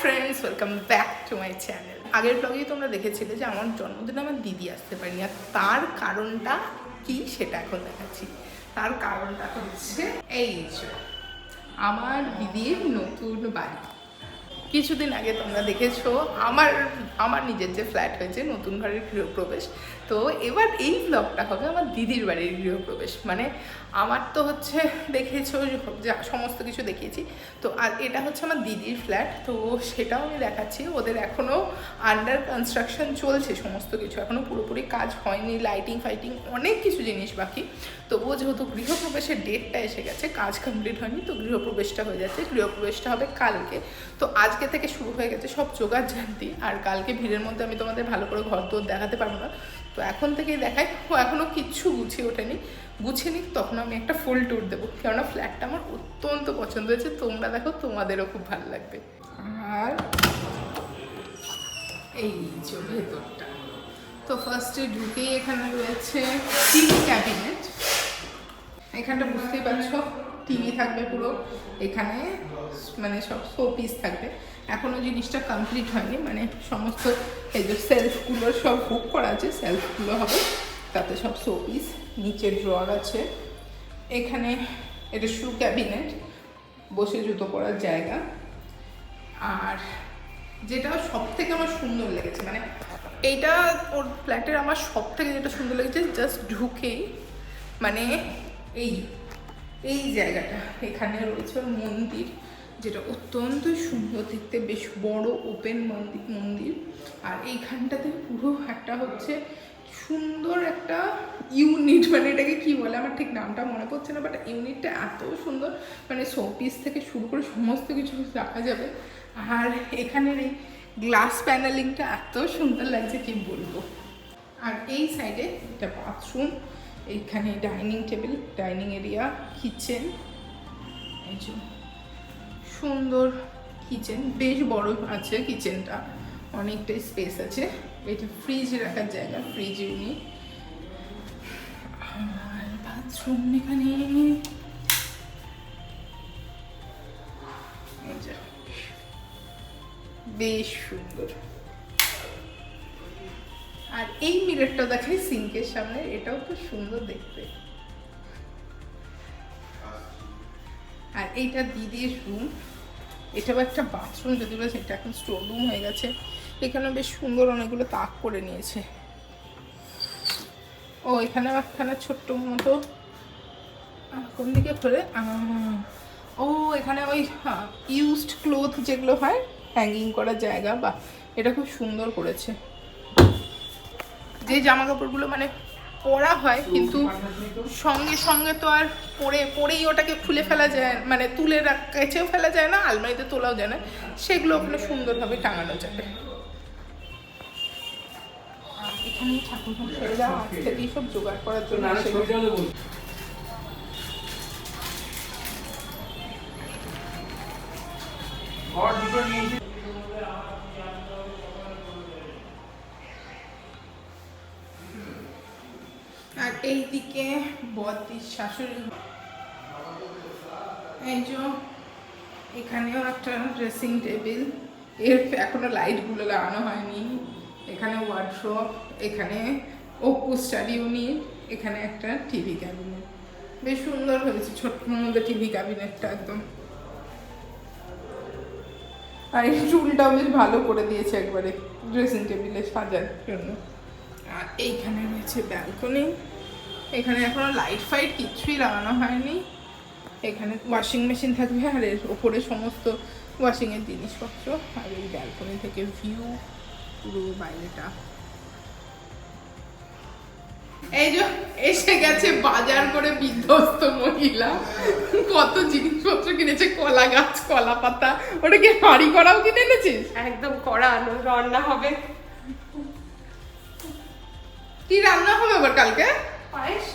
Friends, welcome back to my channel. আগের ব্লগেই তোমরা দেখেছিলে যে আমার জন্মদিনে আমার দিদি আসতে পারেনি, আর তার কারণটা কি সেটা এখন দেখাচ্ছি। তার কারণটা হচ্ছে এই যে আমার দিদির নতুন বাড়ি। কিছুদিন আগে তোমরা দেখেছো আমার নিজের যে ফ্ল্যাট হয়েছে, নতুন ঘরের গৃহপ্রবেশ। তো এবার এই ব্লগটা হবে আমার দিদির বাড়ির গৃহপ্রবেশ। মানে আমার তো হচ্ছে দেখেছো সমস্ত কিছু দেখিয়েছি, তো আর এটা হচ্ছে আমার দিদির ফ্ল্যাট, তো সেটাও আমি দেখাচ্ছি। ওদের এখনও আন্ডার কনস্ট্রাকশন চলছে, সমস্ত কিছু এখনও পুরোপুরি কাজ হয়নি, লাইটিং ফাইটিং অনেক কিছু জিনিস বাকি। তবুও যেহেতু গৃহপ্রবেশের ডেটটা এসে গেছে, কাজ কমপ্লিট হয়নি, তো গৃহপ্রবেশটা হয়ে যাচ্ছে। গৃহপ্রবেশটা হবে কালকে, তো আজকে থেকে শুরু হয়ে গেছে সব জোগাড় জানতি। আর কালকে ভিড়ের মধ্যে আমি তোমাদের ভালো করে ঘর দৌড় দেখাতে পারবো না, তো এখন থেকেই দেখাই। ও এখনও কিচ্ছু গুছিয়ে ওঠেনি, গুছিয়ে নিক তখন আমি একটা ফুল ট্যুর দেবো, কেননা ফ্ল্যাটটা আমার অত্যন্ত পছন্দ হয়েছে। তোমরা দেখো, তোমাদেরও খুব ভালো লাগবে। আর এই যে ভেতরটা, তো ফার্স্টে ঢুকেই এখানে রয়েছে টিভি ক্যাবিনেট। এখানটা বুঝতেই পারছো টিভি থাকবে পুরো, এখানে মানে সব শোপিস থাকবে। এখনও জিনিসটা কমপ্লিট হয়নি, মানে সমস্ত এই যে সেলফগুলো সব হুক করা আছে, সেলফগুলো হবে, তাতে সব শোপিস। নিচে ড্রয়ার আছে, এখানে এটা শু ক্যাবিনেট, বসে জুতো পরার জায়গা। আর যেটা সব থেকে আমার সুন্দর লেগেছে, মানে এইটা ওর ফ্ল্যাটের আমার সব থেকে যেটা সুন্দর লেগেছে, জাস্ট ঢুকেই মানে এই জায়গাটা, এখানে রয়েছে মন্দির, যেটা অত্যন্ত সুন্দর দেখতে, বেশ বড় ওপেন মন্দির। আর এইখানটাতে পুরো একটা হচ্ছে সুন্দর একটা ইউনিট, মানে এটাকে কি বলে আমার ঠিক নামটা মনে পড়ছে না, বাট ইউনিটটা এত সুন্দর, মানে শোপিস থেকে শুরু করে সমস্ত কিছু রাখা যাবে। আর এখানের এই গ্লাস প্যানেলিংটা এত সুন্দর লাগছে কি বলবো। আর এই সাইডে এটা বাথরুম, এইখানে dining table, dining area, kitchen. এই যে সুন্দর কিচেন, বেশ বড় আছে কিচেনটা, অনেকটাই স্পেস আছে। এটা ফ্রিজ রাখার জায়গা, ফ্রিজ ইউনিট। আর বাথরুম এখানে বেশ সুন্দর। আর এই মিররটা দেখাই সিঙ্কের সামনে, এটাও খুব সুন্দর দেখতে। আর এইটা দিদির রুম, এটাও একটা বাথরুম, যদি বলে সেটা এখন স্টোর রুম হয়ে গেছে। এখানে বেশ সুন্দর অনেকগুলো তাক করে নিয়েছে। ও এখানে একখানা ছোট্ট মতো, কোন দিকে খোলে, ও এখানে ওই ইউজড ক্লোথ যেগুলো হয় হ্যাঙ্গিং করার জায়গা, বা এটা খুব সুন্দর করেছে। যে জামা কাপড়গুলো মানে পরা হয় কিন্তু সঙ্গে সঙ্গে তো আর পরেই ওটাকে খুলে ফেলা যায়, মানে তুলে কেচেও ফেলা যায় না, আলমারিতে তোলাও যায় না, সেগুলো ওখানে সুন্দরভাবে টাঙানো যাবে। এখানেই ঠাকুর মশাইরা আজ থেকেই সব জোগাড় করার জন্য। আর এইদিকে বদ্দির শাশুড়ি, এই যে এখানেও একটা ড্রেসিং টেবিল, এর এখনো লাইটগুলো লাগানো হয়নি। এখানে ওয়ার্ড্রপ, এখানে ওপো স্টাডি ইউনিট, এখানে একটা টিভি ক্যাবিনেট, বেশ সুন্দর হয়েছে ছোট্টর মধ্যে টিভি ক্যাবিনেটটা একদম। আর এই চুলটাও বেশ ভালো করে দিয়েছে একবারে ড্রেসিং টেবিলে সাজার জন্য। আর এইখানে রয়েছে ব্যালকনি, এখানে এখনো লাইট ফাইট কিছুই লাগানো হয়নি। এখানে ওয়াশিং মেশিন থাকবে, আর এর ওপরে সমস্ত ওয়াশিংয়ের জিনিসপত্র। আর এই ব্যালকনি থেকে ভিউ পুরো বাইরেটা। এই যে এসে গেছে বাজার করে বিধ্বস্ত মহিলা, কত জিনিসপত্র কিনেছে, কলা গাছ, কলা পাতা, ওটা কি হাঁড়ি করাও কিনে এনেছিস? একদম করা আলো, রান্না হবে। কি রান্না হবে আবার কালকে? পায়েস।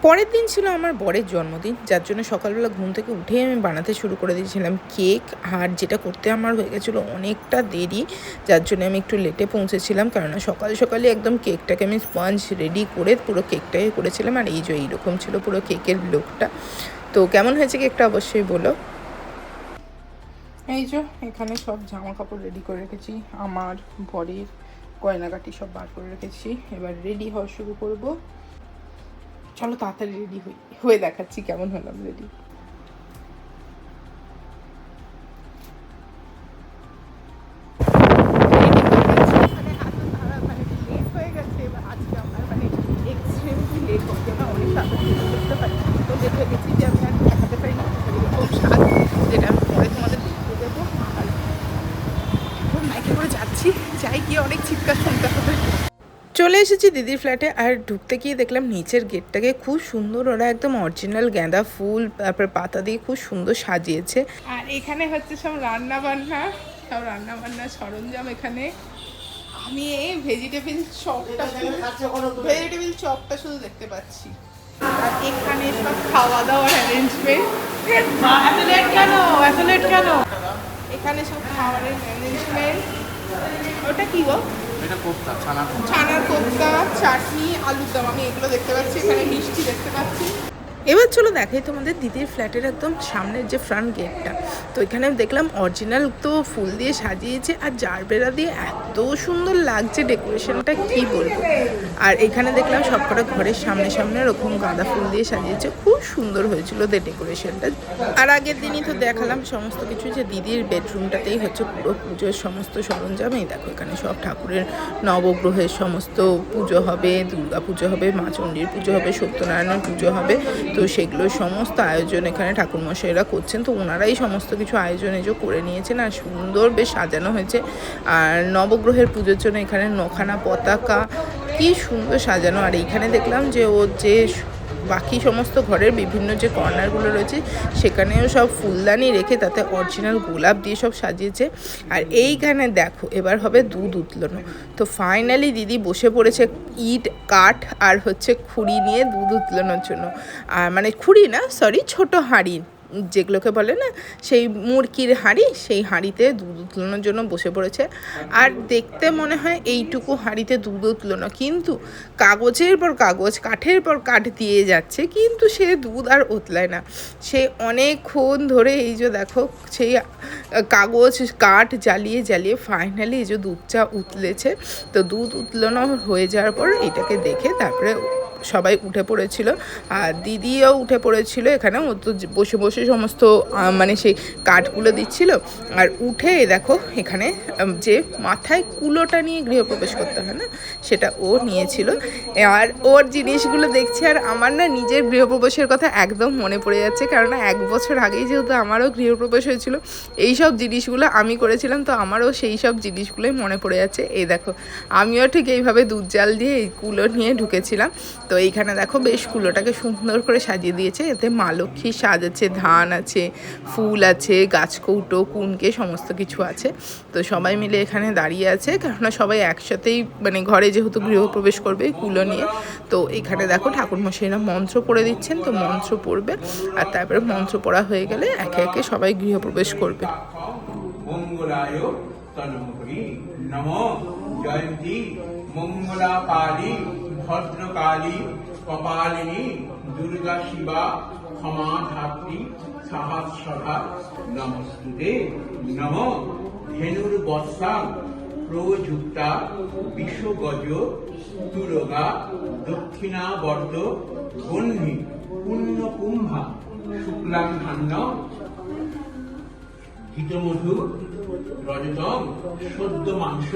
পরের দিন ছিল আমার বরের জন্মদিন, যার জন্য সকালবেলা ঘুম থেকে উঠেই আমি বানাতে শুরু করে দিয়েছিলাম কেক। আর যেটা করতে আমার হয়ে গেছিলো অনেকটা দেরি, যার জন্য আমি একটু লেটে পৌঁছেছিলাম, কেননা সকাল সকালে একদম কেকটাকে আমি স্পঞ্জ রেডি করে পুরো কেকটাকে করেছিলাম। আর এই যে এইরকম ছিল পুরো কেকের লুকটা। তো কেমন হয়েছে কেকটা অবশ্যই বলো। এই যে এখানে সব জামা কাপড় রেডি করে রেখেছি, আমার বরের গয়নাগাটি সব বার করে রেখেছি। এবার রেডি হওয়া শুরু করব। চলো তাড়াতাড়ি রেডি হয়ে দেখাচ্ছি কেমন হলাম রেডি। চলে এসেছি দিদির ফ্ল্যাটে, আর ঢুকতে গিয়ে দেখলাম নিচের গেটটাকে খুব সুন্দর ওরা একদম অরিজিনাল গাঁদা ফুল তারপর পাতা দিয়ে খুব সুন্দর সাজিয়েছে। আর এখানে হচ্ছে সব রান্না বান্না সরঞ্জাম। এখানে আমি এই ভেজিটেবিল চপটা শুধু দেখতে পাচ্ছি। আর এখানে সব খাওয়া দাওয়ার অ্যারেঞ্জমেন্ট। এখানে সব খাবারের অ্যারেঞ্জমেন্ট। ওটা কি গো? এটা কোফতা, ছানার কোফতা, চাটনি, আলুর দম। আমি এগুলো দেখতে পাচ্ছি, এখানে মিষ্টি দেখতে পাচ্ছি। এবার চলো দেখাই তোমাদের দিদির ফ্ল্যাটের একদম সামনের যে ফ্রন্ট গেটটা। তো এখানে দেখলাম অরিজিনাল তো ফুল দিয়ে সাজিয়েছে, আর জারবেরা দিয়ে এত সুন্দর লাগছে ডেকোরেশনটা, কি বলবো। আর এখানে দেখলাম সবকটা ঘরের সামনে এরকম গাঁদা ফুল দিয়ে সাজিয়েছে, খুব সুন্দর হয়েছিল ওদের ডেকোরেশনটা। আর আগের দিনই তো দেখালাম সমস্ত কিছু, যে দিদির বেডরুমটাতেই হচ্ছে পুরো পুজোর সমস্ত সরঞ্জাম। এই দেখো এখানে সব ঠাকুরের নবগ্রহের সমস্ত পুজো হবে, দুর্গা পুজো হবে, মা চণ্ডীর পুজো হবে, সত্যনারায়ণের পুজো হবে। তো সেগুলো সমস্ত আয়োজন এখানে ঠাকুরমশাইরা করছেন। তো ওনারাই সমস্ত কিছু আয়োজন করে নিয়েছেন, আর সুন্দর বেশ সাজানো হয়েছে। আর নবগ্রহের পুজোর জন্য এখানে নখানা পতাকা, কি সুন্দর সাজানো। আর এইখানে দেখলাম যে ও যে বাকি সমস্ত ঘরের বিভিন্ন যে কর্নারগুলো রয়েছে সেখানেও সব ফুলদানি রেখে তাতে অরিজিনাল গোলাপ দিয়ে সব সাজিয়েছে। আর এইখানে দেখো এবার হবে দুধ উতলানো। তো ফাইনালি দিদি বসে পড়েছে ইট, কাঠ আর হচ্ছে খুঁড়ি নিয়ে দুধ উতলানোর জন্য। আর মানে খুঁড়ি না, সরি, ছোট হাঁড়ি যেগুলোকে বলে না, সেই মুরগির হাঁড়ি, সেই হাঁড়িতে দুধ উতলানোর জন্য বসে পড়েছে। আর দেখতে মনে হয় এইটুকু হাঁড়িতে দুধ উতলানো, কিন্তু কাগজের পর কাগজ, কাঠের পর কাঠ দিয়ে যাচ্ছে, কিন্তু সে দুধ আর উতলায় না। সে অনেকক্ষণ ধরে এই যে দেখো সেই কাগজ কাঠ জ্বালিয়ে ফাইনালি এই যে দুধটা উতলেছে। তো দুধ উতলানো হয়ে যাওয়ার পর এটাকে দেখে তারপরে সবাই উঠে পড়েছিল, আর দিদিও উঠে পড়েছিল। এখানে ও তো বসে সমস্ত মানে সেই কাঠগুলো দিচ্ছিল। আর উঠে দেখো এখানে যে মাথায় কুলোটা নিয়ে গৃহপ্রবেশ করতে হয় না, সেটা ও নিয়েছিল। আর ওর জিনিসগুলো দেখছি, আর আমার না নিজের গৃহপ্রবেশের কথা একদম মনে পড়ে যাচ্ছে, কারণ 1 বছর আগেই যেহেতু আমারও গৃহপ্রবেশ হয়েছিল, এই সব জিনিসগুলো আমি করেছিলাম। তো আমারও সেই সব জিনিসগুলোই মনে পড়ে যাচ্ছে। এই দেখো আমিও ঠিক এইভাবে দুধ জাল দিয়ে এই কুলো নিয়ে ঢুকেছিলাম। তো এইখানে দেখো বেশ কুলোটাকে সুন্দর করে সাজিয়ে দিয়েছে। এতে মা লক্ষ্মীর সাজ আছে, ধান আছে, ফুল আছে, গাছকৌটো, কুনকে সমস্ত কিছু আছে। তো সবাই মিলে এখানে দাঁড়িয়ে আছে, কেননা সবাই একসাথেই মানে ঘরে যেহেতু গৃহপ্রবেশ করবে কুলো নিয়ে। তো এখানে দেখো ঠাকুরমশাইরা মন্ত্র পড়ে দিচ্ছেন। তো মন্ত্র পড়বে, আর তারপরে মন্ত্র পড়া হয়ে গেলে একে একে সবাই গৃহপ্রবেশ করবে। মঙ্গলায় তন্মহরি নমো জয়ন্তী মঙ্গলা কালী ভদ্রকালী কপালিনী দুর্গা শিবা ক্ষমা ধাত্রী সহস্রধা নমস্তুতে নমো ধেনুর বর্ষা প্রযুক্তা বিশ্বগজ তুরগা দক্ষিণাবর্ত গণ্যি পুণ্যকুম্ভা শুক্লাঙ্ঘান্ন ঘৃতমধু রজতম সদ্য মাংস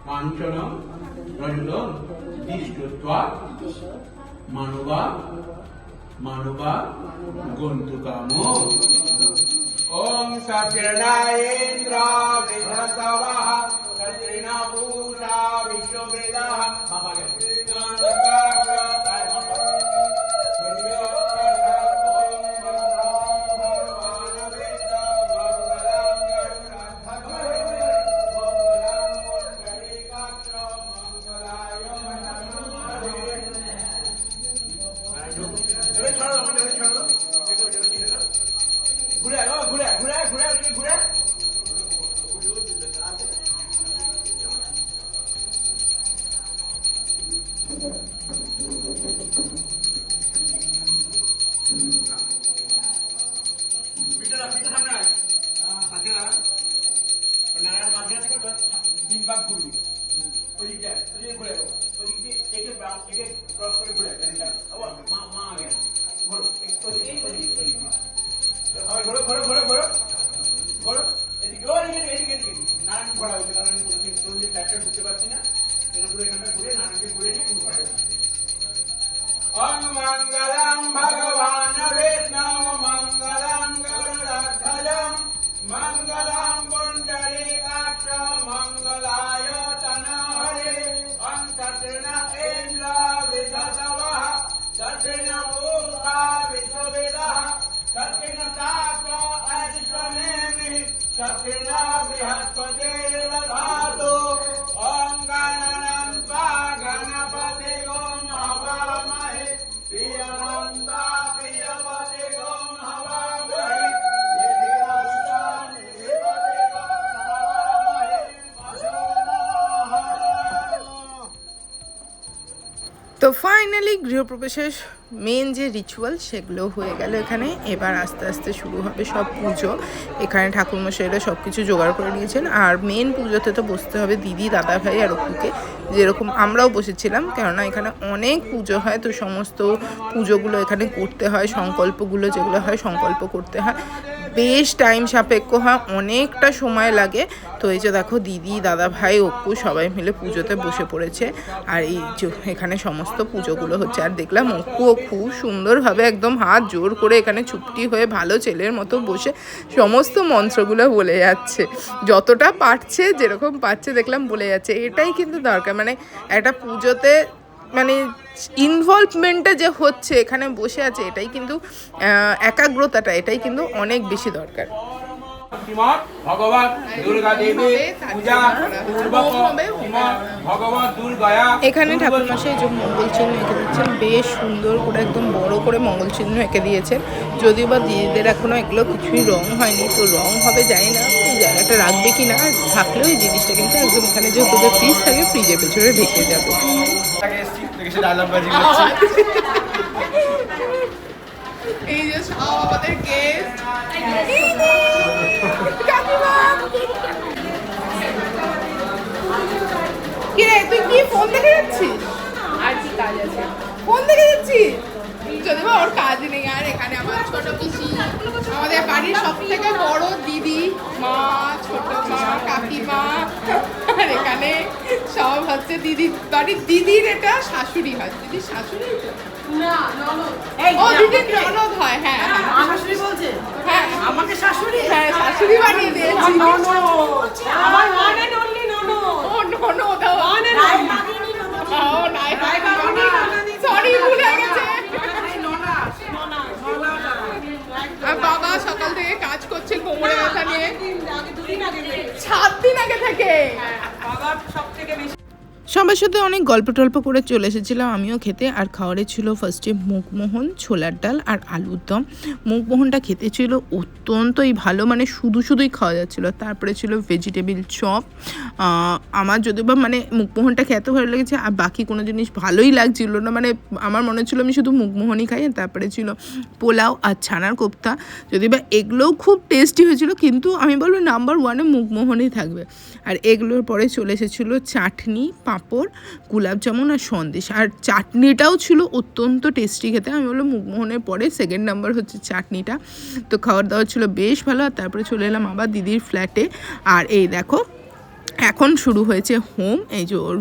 কাঞ্চন রজতম দৃষ্টত্বা মানবা গন্তুকাম। ওম সচরণায়েন্দ্র বৃহস্পতিঃ সচরিণা পূষা বিশ্ববেদাঃ ঘুরে পিঠা সামনে তিনবার ঘুরবি ওদিক দিয়ে ঘুরে যাবো ওদিক দিয়ে একে একে ক্রস করে ঘুরে মা আগে ঘোরো সবাই ঘোরো ঘোরো ঘোরো ঘোরো ঘোরো এদিকে এদিকে নারায়ণ ঘোরা হচ্ছে নারায়ণ ফ্ল্যাটটা ঢুকতে পারছি না পুরো এখানটা ঘুরে নারায়ণকে ঘুরে নিয়ে তুমি ঘরে ওম মঙ্গলম ভগবান বিষ্ণু মঙ্গলম গরুড়ধ্বজম মঙ্গলম পুণ্ডরীকাক্ষ মঙ্গলায় তনহরে ওম তৎন ইন্দ্র বিদতবঃ তৎন পূর্বা বিশ্ববেদঃ তৎন তাপ আদিশ্বনেমি তৎন বৃহস্পতির্দধাতু ওম গণনন্তা গণপতি ওম হবামহে প্রিয়নন্তা প্রিয়পতি ওম হবামহে তো ফাইনালি গৃহপ্রবেশের মেন যে রিচুয়াল সেগুলো হয়ে গেল এখানে। এবার আস্তে আস্তে শুরু হবে সব পুজো। এখানে ঠাকুরমশাইরা সব কিছু জোগাড় করে নিয়েছেন। আর মেন পুজোতে তো বসতে হবে দিদি, দাদা ভাই আর অপুকে, যেরকম আমরাও বসেছিলাম, কেননা এখানে অনেক পুজো হয়। তো সমস্ত পুজোগুলো এখানে করতে হয়, সংকল্পগুলো যেগুলো হয় সংকল্প করতে হয়, বেশ টাইম সাপেক্ষ হয়, অনেকটা সময় লাগে। তো এই যে দেখো দিদি, দাদা ভাই, অপু সবাই মিলে পুজোতে বসে পড়েছে। আর এই যে এখানে সমস্ত পুজোগুলো হচ্ছে। আর দেখলাম অপুও খুব সুন্দরভাবে একদম হাত জোর করে এখানে চুপটি হয়ে ভালো ছেলের মতো বসে সমস্ত মন্ত্রগুলো বলে যাচ্ছে, যতটা পারছে, যেরকম পারছে দেখলাম বলে যাচ্ছে। এটাই কিন্তু দরকার, মানে একটা পুজোতে মানে ইনভলভমেন্টটা যে হচ্ছে, এখানে বসে আছে, এটাই কিন্তু একাগ্রতাটা, এটাই কিন্তু অনেক বেশি দরকার। ভগবান দুর্গা দেবী পূজা ভগবান দুর্গয়া। এখানে ঠাকুরমশাই যে মঙ্গল চিহ্ন এঁকে দিচ্ছেন, বেশ সুন্দর করে একদম বড় করে মঙ্গল চিহ্ন এঁকে দিয়েছেন। যদিও বা দিদিদের এখনো এগুলো কিছুই রং হয়নি, তো রং হবে জানি না, এই জায়গাটা রাখবে কি না। থাকলেও এই জিনিসটা কিন্তু একদম এখানে যেহেতু ফ্রিজ থাকে, ফ্রিজের পেছনে ঢেকে যাবে। এই যে সব আমাদের গেস্ট, কি রে তুই কি ফোন দেখে যাচ্ছিস? আর কি কাজ আছে? ফোন দেখে যাচ্ছিস? যদি বা ওর কাজ নেই। আর এখানে আমার ছোট পিসি, আমাদের বাড়ির সব থেকে বড় দিদি, মা, ছোট মা, কাকিমা, আর এখানে সব হচ্ছে দিদি বাড়ির দিদির এটা শাশুড়ি হয়, দিদির শাশুড়ি না ননদ। ও দিদির ননদ হয়। হ্যাঁ শাশুড়ি বলছে? হ্যাঁ আমাকে শাশুড়ি? হ্যাঁ শাশুড়ি বানিয়ে দিয়েছি। আমার ওয়ান এন্ড অনলি ননদ। ও ননদ, ওয়ান এন্ড অনলি ও নাই, সরি ভুলে গেছে। আর বাবা সকাল থেকে কাজ করছে কোমরে ব্যথা নিয়ে, 7 দিন আগে থেকে। বাবার সব থেকে বেশি সবার সাথে অনেক গল্প টল্প করে চলে এসেছিলাম আমিও খেতে। আর খাওয়ারে ছিল ফার্স্টে মুগমোহন, ছোলার ডাল আর আলুর দম। মুগমোহনটা খেতে ছিল অত্যন্তই ভালো, মানে শুধুই খাওয়া যাচ্ছিলো। তারপরে ছিল ভেজিটেবিল চপ। আমার যদিও বা মানে মুগমোহনটা খেতে ভালো লেগেছে, আর বাকি কোনো জিনিস ভালোই লাগছিল না, মানে আমার মনে হচ্ছিলো আমি শুধু মুগমোহনই খাই। তারপরে ছিল পোলাও আর ছানার কোপ্তা, যদিও বা এগুলোও খুব টেস্টি হয়েছিল, কিন্তু আমি বলবো নাম্বার 1-এ মুগমোহনই থাকবে। আর এগুলোর পরে চলে এসেছিলো চাটনি, পাঁপড়, গোলাপ জামুন আর সন্দেশ। আর চাটনিটাও ছিল অত্যন্ত টেস্টি খেতে। আমি বললাম মুগমোহনের পরে সেকেন্ড নাম্বার হচ্ছে চাটনিটা। তো খাওয়ার দাওয়ার ছিল বেশ ভালো। আর তারপরে চলে এলাম আবার দিদির ফ্ল্যাটে। আর এই দেখো এখন শুরু হয়েছে হোম। এই যে ওর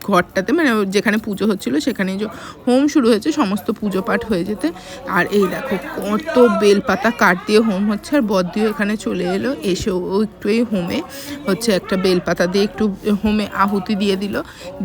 ঘরটাতে, মানে যেখানে পুজো হচ্ছিলো সেখানে যে হোম শুরু হয়েছে, সমস্ত পুজো পাঠ হয়ে যেতে। আর এই দেখো কত বেলপাতা কাঠ দিয়ে হোম হচ্ছে। আর বদ্দিও এখানে চলে এলো, এসে ও একটু এই হোমে হচ্ছে একটা বেলপাতা দিয়ে একটু হোমে আহুতি দিয়ে দিল,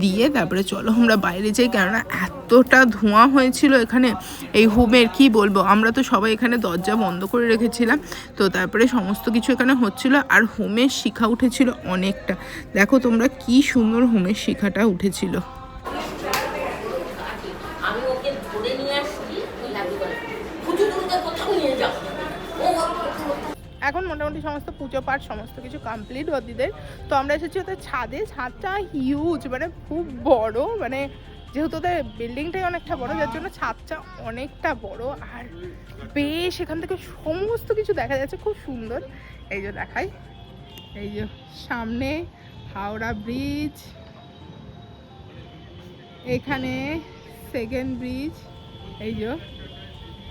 দিয়ে তারপরে চলো আমরা বাইরে যাই, কেননা এতটা ধোঁয়া হয়েছিল এখানে এই হোমের, কি বলবো। আমরা তো সবাই এখানে দরজা বন্ধ করে রেখেছিলাম। তো তারপরে সমস্ত কিছু এখানে হচ্ছিল। আর হোমের শিখা উঠেছিল অনেকটা, দেখো তোমরা কি সুন্দর হোমের শিখাটা উঠেছিল। আমি ওকে ধরে নিয়ে আসছি, ওই লাঠি করে পুজো টুজো কোথাও নিয়ে যাও। এখন মোটামুটি সমস্ত পুজো পাঠ সমস্ত কিছু কমপ্লিট ওদিদের। তো আমরা এসেছি ওদের ছাদে। ছাদটা হিউজ, মানে খুব বড়, মানে যেহেতু ওদের বিল্ডিংটাই অনেকটা বড়, যার জন্য ছাদটা অনেকটা বড়। আর বেশ এখান থেকে সমস্ত কিছু দেখা যাচ্ছে, খুব সুন্দর। এই যে দেখাই, এই যে সামনে হাওড়া ব্রিজ, এখানে সেকেন্ড ব্রিজ। এই যে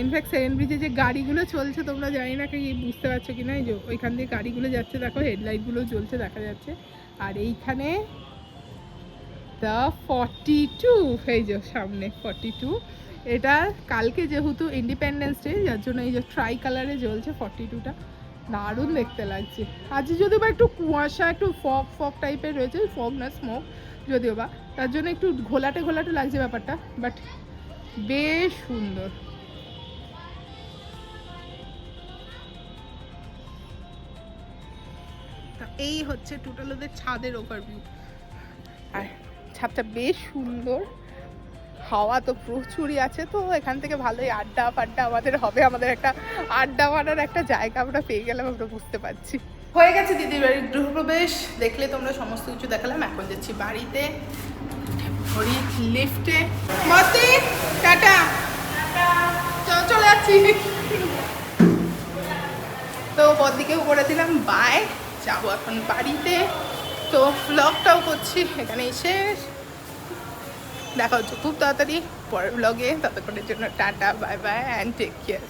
ইনফ্যাক্ট সেকেন্ড ব্রিজে যে গাড়িগুলো চলছে তোমরা জানি না কি বুঝতে পারছো কি না, এই যে ওইখান দিয়ে গাড়িগুলো যাচ্ছে, দেখো হেডলাইটগুলো জ্বলছে দেখা যাচ্ছে। আর এইখানে দ্য 42, এই যে সামনে 42, এটা কালকে যেহেতু ইন্ডিপেন্ডেন্স ডে যার জন্য এই যে ট্রাই কালারে জ্বলছে 42টা, দারুণ দেখতে লাগছে। আজ যদিও বা একটু কুয়াশা, একটু ফগ ফগ টাইপের রয়েছে, ফগ না স্মোক যদিও বা, তার জন্য একটু ঘোলাটে ঘোলাটে লাগছে ব্যাপারটা, বাট বেশ সুন্দর। এই হচ্ছে টোটাল ওদের ছাদের ওভারভিউ, আর ছাদটা বেশ সুন্দর, হাওয়া তো প্রচুরই আছে, তো এখান থেকে ভালোই আড্ডা ফাড্ডা আমাদের হবে, আমাদের একটা আড্ডা মারার একটা জায়গা আমরা পেয়ে গেলাম, আমরা বুঝতে পারছি। হয়ে গেছে দিদির বাড়ির গৃহপ্রবেশ, দেখলে তোমরা সমস্ত কিছু দেখালাম, এখন যাচ্ছি বাড়িতে, ঘড়ি লিফটে। মস্তি টাটা, চলে যাচ্ছি। তো বদিকেও করে দিলাম বাই, যাবো এখন বাড়িতে। তো ব্লগটাও করছি এখানেই শেষ, দেখা হচ্ছে খুব তাড়াতাড়ি পরের ব্লগে, ততক্ষণের জন্য টাটা, bye bye and take care.